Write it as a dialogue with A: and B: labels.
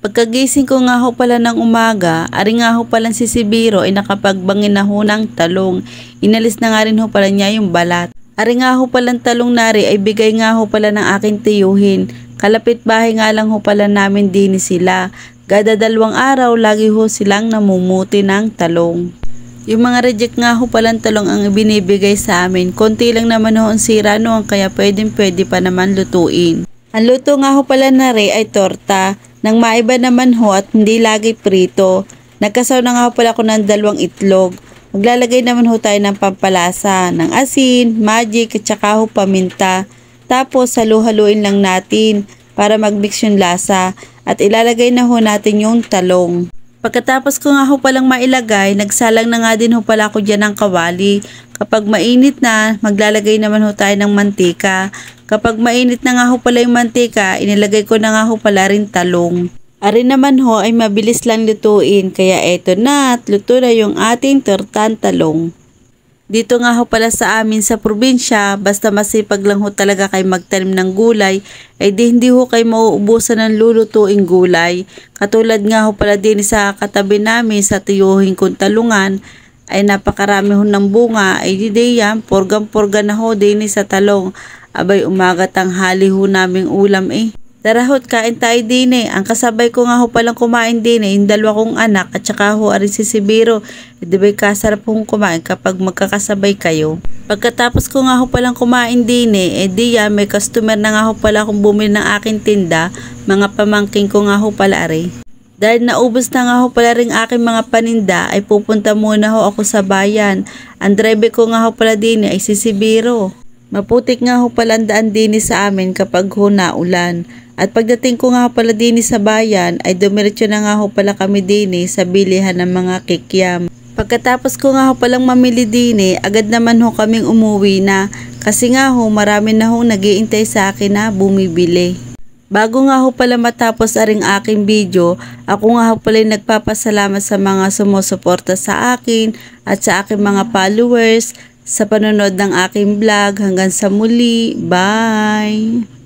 A: Pagkagising ko nga ho pala ng umaga, ari nga ho pala si Biro ay nakapagbangin na ho ng talong. Inalis na nga rin ho pala niya yung balat. Ari nga ho palang talong nari ay bigay nga ho pala ng aking tiyuhin. Kalapit bahay nga lang ho pala namin din sila. Gada 2 araw lagi ho silang namumuti ng talong. Yung mga reject nga ho palang talong ang binibigay sa amin. Konti lang naman ho ang sira noon kaya pwede pa naman lutuin. Ang luto nga ho pala nari ay torta. Nang maiba naman ho at hindi lagi prito. Nagkasaw na nga ho pala ko ng 2 itlog. Maglalagay naman ho tayo ng pampalasa, ng asin, magic at saka ho paminta. Tapos halu-haluin lang natin para magmix yung lasa at ilalagay na ho natin yung talong. Pagkatapos ko nga ho palang mailagay, nagsalang na nga din ho pala ako dyan ng kawali. Kapag mainit na, maglalagay naman ho tayo ng mantika. Kapag mainit na nga ho pala yung mantika, inilagay ko na nga ho pala rin talong. Ari naman ho ay mabilis lang lutuin, kaya eto na at luto na yung ating tortang talong. Dito nga ho pala sa amin sa probinsya, basta masipag lang ho talaga kayo magtanim ng gulay, ay hindi ho kayo mauubusan ng lulutuing gulay. Katulad nga ho pala din sa katabi namin sa tiyuhin kong talungan, ay napakarami ho ng bunga, ay di yan, porgang-porga na ho din sa talong. Abay umaga tanghali ho naming ulam eh. Tara hot, kain tayo din eh. Ang kasabay ko nga ho palang kumain din eh, yung 2 kong anak at saka ho ari si Biro. Di ba kasarap hong kumain kapag magkakasabay kayo. Pagkatapos ko nga ho palang kumain din eh, di yan, may customer na nga ho pala akong bumili ng aking tinda. Mga pamangking ko nga ho pala ari. Dahil naubos na nga ho pala rin aking mga paninda, ay pupunta muna ho ako sa bayan. Ang driver ko nga ho pala din ay si Biro. Maputik nga ho pala ang daan din sa amin kapag ho naulan. At pagdating ko nga ho pala din sa bayan, ay dumiretso na nga ho pala kami din sa bilihan ng mga kikiam. Pagkatapos ko nga ho palang mamili din agad naman ho kaming umuwi na. Kasi nga ho marami na ho nag-iintay sa akin na bumibili. Bago nga ho pala matapos aring aking video, ako nga ho pala nagpapasalamat sa mga sumusuporta sa akin at sa aking mga followers sa panonood ng aking vlog. Hanggang sa muli, bye!